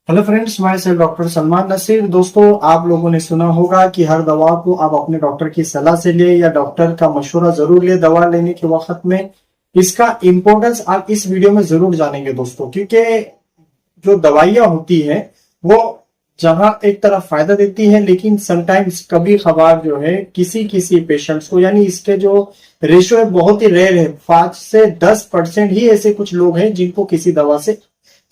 Hello friends, मैं से doctor Salman Naseer. दोस्तों, आप लोगों ने सुना होगा कि हर दवा को आप अपने डॉक्टर की सलाह से ले या डॉक्टर का मशवरा जरूर ले दवा लेने के वक्त में। इसका इम्पोर्टेंस आप इस वीडियो में जरूर जानेंगे दोस्तों, क्योंकि जो दवाइयां होती हैं वो जहां एक तरफ फायदा देती है, लेकिन समटाइम्स कभी कभार जो है किसी किसी पेशेंट्स को, यानी इसके जो रेशियो है बहुत ही रेयर है, 5 से 10% ही ऐसे कुछ लोग हैं जिनको किसी दवा से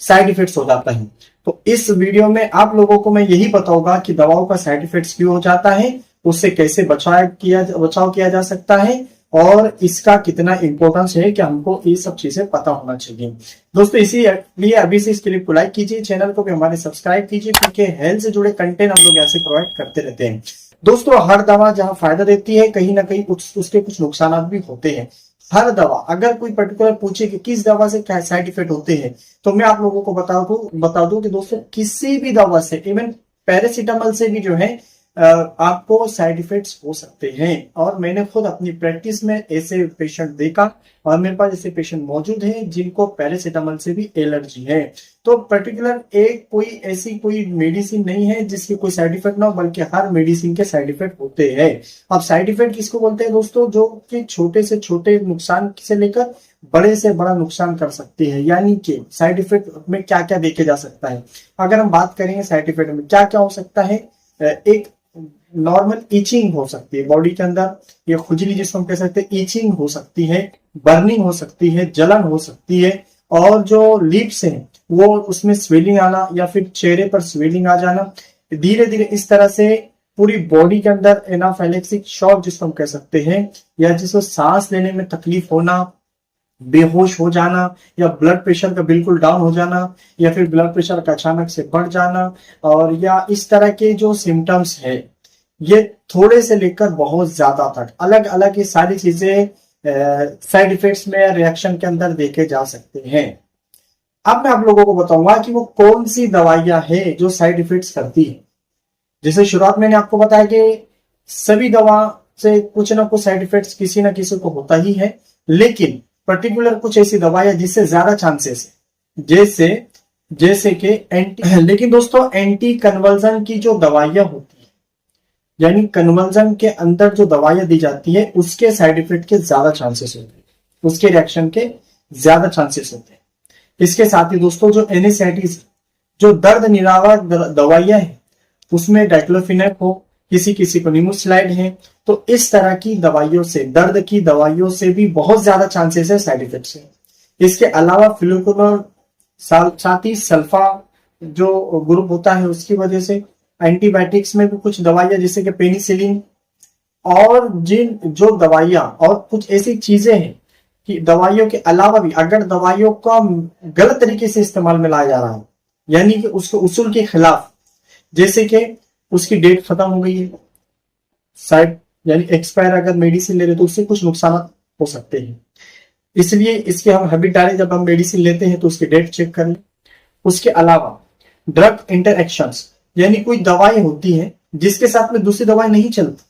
साइड इफेक्ट्स हो जाता है। तो इस वीडियो में आप लोगों को मैं यही बताऊंगा कि दवाओं का साइड इफेक्ट्स क्यों हो जाता है, उससे कैसे बचाव किया जा सकता है, और इसका कितना इंपॉर्टेंस है कि हमको ये सब चीजें पता होना चाहिए। दोस्तों, इसीलिए अभी से इस क्लिप को लाइक कीजिए, चैनल को भी हमारे सब्सक्राइब कीजिए, क्योंकि हेल्थ से जुड़े कंटेंट हम लोग ऐसे प्रोवाइड करते रहते हैं। दोस्तों, हर दवा जहां फायदा देती है, कहीं ना कहीं उसके कुछ नुकसान भी होते हैं। हर दवा, अगर कोई पर्टिकुलर पूछे कि किस दवा से क्या साइड इफेक्ट होते हैं, तो मैं आप लोगों को बता दूं कि दोस्तों, किसी भी दवा से, इवन पैरासीटामोल से भी जो है आपको साइड इफेक्ट्स हो सकते हैं। और मैंने खुद अपनी प्रैक्टिस में ऐसे पेशेंट देखा, और मेरे पास ऐसे पेशेंट मौजूद हैं जिनको पैरासीटामोल से भी एलर्जी है। तो पर्टिकुलर कोई मेडिसिन नहीं है जिसकी कोई साइड इफेक्ट ना हो, बल्कि हर मेडिसिन के साइड इफेक्ट होते हैं। अब साइड इफेक्ट किसको बोलते हैं दोस्तों? जो कि छोटे से छोटे नुकसान से लेकर बड़े से बड़ा नुकसान कर सकती है। यानी कि साइड इफेक्ट में क्या क्या देखे जा सकता है। अगर हम बात करेंगे साइड इफेक्ट में क्या क्या हो सकता है, एक नॉर्मल ईचिंग हो सकती है बॉडी के अंदर, ये खुजली जिसको हम कह सकते हैं, ईचिंग हो सकती है, बर्निंग हो सकती है, जलन हो सकती है, और जो लिप्स हैं वो उसमें स्वेलिंग आना, या फिर चेहरे पर स्वेलिंग आ जाना, धीरे धीरे इस तरह से पूरी बॉडी के अंदर एनाफाइलेक्सिक शॉक जिसको हम कह सकते हैं, या जिसको सांस लेने में तकलीफ होना, बेहोश हो जाना, या ब्लड प्रेशर का बिल्कुल डाउन हो जाना, या फिर ब्लड प्रेशर का अचानक से बढ़ जाना, और या इस तरह के जो सिम्टम्स है, ये थोड़े से लेकर बहुत ज्यादा तक अलग अलग ये सारी चीजें साइड इफेक्ट्स में, रिएक्शन के अंदर देखे जा सकते हैं। अब मैं आप लोगों को बताऊंगा कि वो कौन सी दवाइयां हैं जो साइड इफेक्ट्स करती है। जैसे शुरुआत मैंने आपको बताया कि सभी दवा से कुछ ना कुछ साइड इफेक्ट्स किसी ना किसी को होता ही है, लेकिन पर्टिकुलर कुछ ऐसी दवाइयां जिससे ज्यादा चांसेस है, जैसे जैसे कि लेकिन दोस्तों, एंटी कन्वर्जन की जो दवाइयां होती है, यानी कन्वर्जन के अंदर जो दवाइयां दी जाती है, उसके साइड इफेक्ट के ज्यादा चांसेस होते हैं, उसके रिएक्शन के ज्यादा चांसेस होते हैं। इसके साथ ही दोस्तों, जो एनेस्थेटिक्स, जो दर्द निवारक दवाइयां हैं, उसमें डाइक्लोफिनेक हो, किसी किसी को निमोसिलाइड है, तो इस तरह की दवाइयों से, दर्द की दवाइयों से भी बहुत ज्यादा चांसेस है साइड इफेक्ट से। इसके अलावा फ्लुकोनोल, साथ ही सल्फा जो ग्रुप होता है, उसकी वजह से एंटीबायोटिक्स में भी कुछ दवाइयां जैसे कि पेनिसिलिन, और जिन जो दवाइयां और कुछ ऐसी चीजें हैं कि दवाइयों के अलावा भी अगर दवाइयों का गलत तरीके से इस्तेमाल में लाया जा रहा है, यानी कि उसके उसूल के खिलाफ, जैसे कि उसकी डेट खत्म हो गई है, साइड यानी एक्सपायर अगर मेडिसिन ले रहे तो उससे कुछ नुकसान हो सकते हैं। इसलिए इसके हम हैबिट डालें, जब हम मेडिसिन लेते हैं तो उसकी डेट चेक करें। उसके अलावा ड्रग इंटरएक्शंस, यानी कोई दवाई होती है जिसके साथ में दूसरी दवाई नहीं चलती,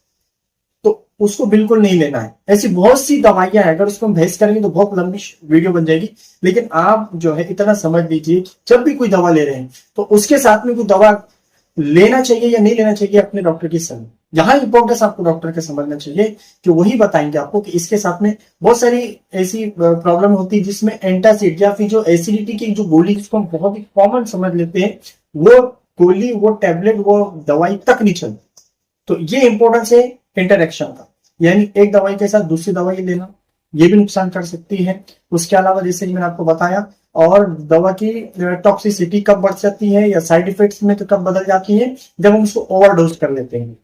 तो उसको बिल्कुल नहीं लेना है। ऐसी बहुत सी दवाइयां हैं, अगर उसको हम बहस करेंगे तो बहुत लंबी वीडियो बन जाएगी, लेकिन आप जो है इतना समझ लीजिए, जब भी कोई दवा ले रहे हैं तो उसके साथ में कोई दवा लेना चाहिए या नहीं लेना चाहिए, अपने डॉक्टर की सलाह। यहाँ इंपॉर्टेंस आपको डॉक्टर के समझना चाहिए कि वही बताएंगे आपको कि इसके साथ में बहुत सारी ऐसी प्रॉब्लम होती है जिसमें एंटासिड, या फिर जो एसिडिटी की जो गोली जिसको हम बहुत ही कॉमन समझ लेते हैं, वो गोली, वो टैबलेट, वो दवाई तक नहीं चलती। तो ये इंपॉर्टेंस है इंटरेक्शन का, यानी एक दवाई के साथ दूसरी दवाई लेना, ये भी नुकसान कर सकती है। उसके अलावा जैसे मैंने आपको बताया, और दवा की टॉक्सिसिटी कब बढ़ जाती है या साइड इफेक्ट्स में तो कब बदल जाती है, जब हम उसको ओवरडोज कर लेते हैं।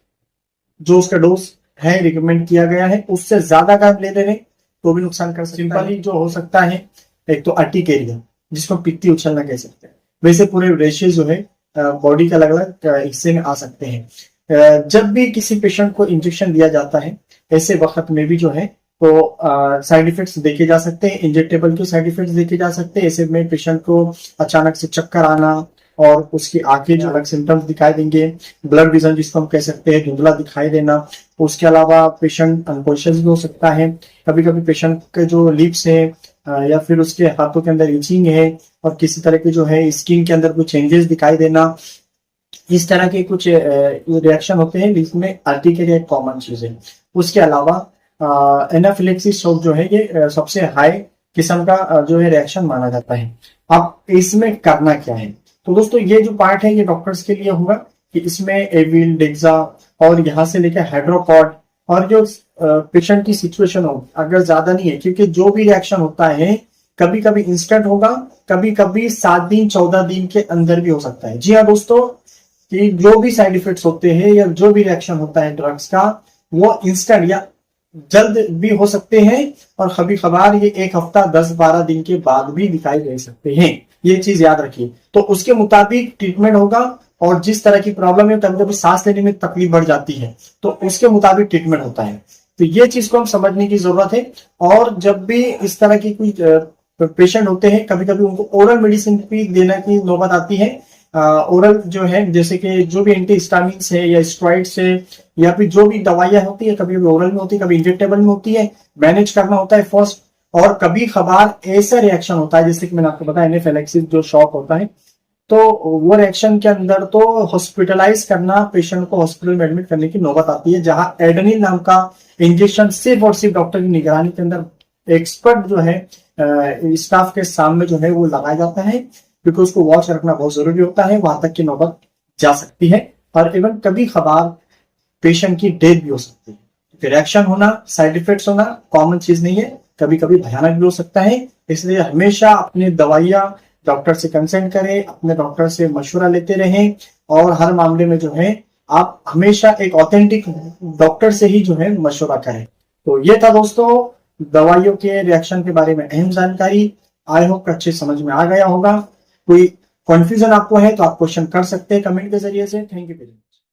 जो उसका डोज है, रिकमेंड किया गया है, उससे ज्यादा का ले ले रहे तो भी नुकसान कर सकता है। सिंपली जो हो सकता है, एक तो अर्टिकेरिया, जिसको पित्ती उछलना कह सकते हैं, वैसे पूरे रेशेज जो है बॉडी के अलग अलग हिस्से में आ सकते हैं। जब भी किसी पेशेंट को इंजेक्शन दिया जाता है, ऐसे वक्त में भी जो है तो साइड इफेक्ट्स देखे जा सकते हैं, इंजेक्टेबल के साइड इफेक्ट्स देखे जा सकते हैं। ऐसे में पेशेंट को अचानक से चक्कर आना, और उसकी आंखें जो अलग सिम्टम्स दिखाई देंगे, ब्लड विजन जिसको हम कह सकते हैं, धुंधला दिखाई देना। उसके अलावा पेशेंट अनकॉन्शियस भी हो सकता है। कभी कभी पेशेंट के जो लिप्स है या फिर उसके हाथों के अंदर इचिंग है और किसी तरह की जो है स्किन के अंदर कुछ चेंजेस दिखाई देना, इस तरह के कुछ रिएक्शन होते हैं जिसमें अर्टिकेरिया एक कॉमन चीज है। उसके अलावा एनाफिलेक्सिस शॉक जो है ये सबसे हाई किस्म का जो है रिएक्शन माना जाता है। अब इसमें करना क्या है, तो दोस्तों ये जो पार्ट है ये डॉक्टर्स के लिए होगा कि इसमें एविल, डेक्सा और यहाँ से लेकर हाइड्रोकॉर्ड और जो पेशेंट की सिचुएशन हो अगर ज्यादा नहीं है, क्योंकि जो भी रिएक्शन होता है कभी कभी इंस्टेंट होगा, कभी कभी 7 दिन 14 दिन के अंदर भी हो सकता है। जी हाँ दोस्तों, कि जो भी साइड इफेक्ट्स होते हैं या जो भी रिएक्शन होता है ड्रग्स का वो इंस्टेंट या जल्द भी हो सकते हैं और कभी कभार ये 1 हफ्ता 10-12 दिन के बाद भी दिखाई दे सकते हैं। ये चीज याद रखिए। तो उसके मुताबिक ट्रीटमेंट होगा और जिस तरह की प्रॉब्लम है, कभी कभी सांस लेने में तकलीफ बढ़ जाती है तो उसके मुताबिक ट्रीटमेंट होता है। तो ये चीज को हम समझने की जरूरत है। और जब भी इस तरह की कोई पेशेंट होते हैं कभी कभी उनको ओरल मेडिसिन भी देने की नौबत आती है। ओरल जो है जैसे कि जो भी एंटी हिस्टामिन्स है या स्टेरॉइड्स है या फिर जो भी दवाइयां होती है, कभी ओरल में होती है, कभी इंजेक्टेबल में होती है, मैनेज करना होता है फर्स्ट। और कभी कभार ऐसा रिएक्शन होता है जैसे कि मैंने आपको बताया एनाफिलेक्सिस जो शॉक होता है, तो वो रिएक्शन के अंदर तो हॉस्पिटलाइज करना, पेशेंट को हॉस्पिटल में एडमिट करने की नौबत आती है, जहां एडेनिल नाम का इंजेक्शन सिर्फ और सिर्फ डॉक्टर की निगरानी के अंदर एक्सपर्ट जो है स्टाफ के सामने जो है वो लगाया जाता है, क्योंकि उसको वॉच रखना बहुत जरूरी होता है। वहां तक की नौबत जा सकती है और इवन कभी कभार पेशेंट की डेथ भी हो सकती है। रिएक्शन होना, साइड इफेक्ट्स होना कॉमन चीज नहीं है, कभी कभी भयानक भी हो सकता है। इसलिए हमेशा अपनी दवाइयां डॉक्टर से कंसल्ट करें, अपने डॉक्टर से मशवरा लेते रहें और हर मामले में जो है आप हमेशा एक ऑथेंटिक डॉक्टर से ही जो है मशवरा करें। तो ये था दोस्तों दवाइयों के रिएक्शन के बारे में अहम जानकारी। आई होप अच्छे समझ में आ गया होगा। कोई कंफ्यूजन आपको है तो आप क्वेश्चन कर सकते हैं कमेंट के जरिए से। Thank you.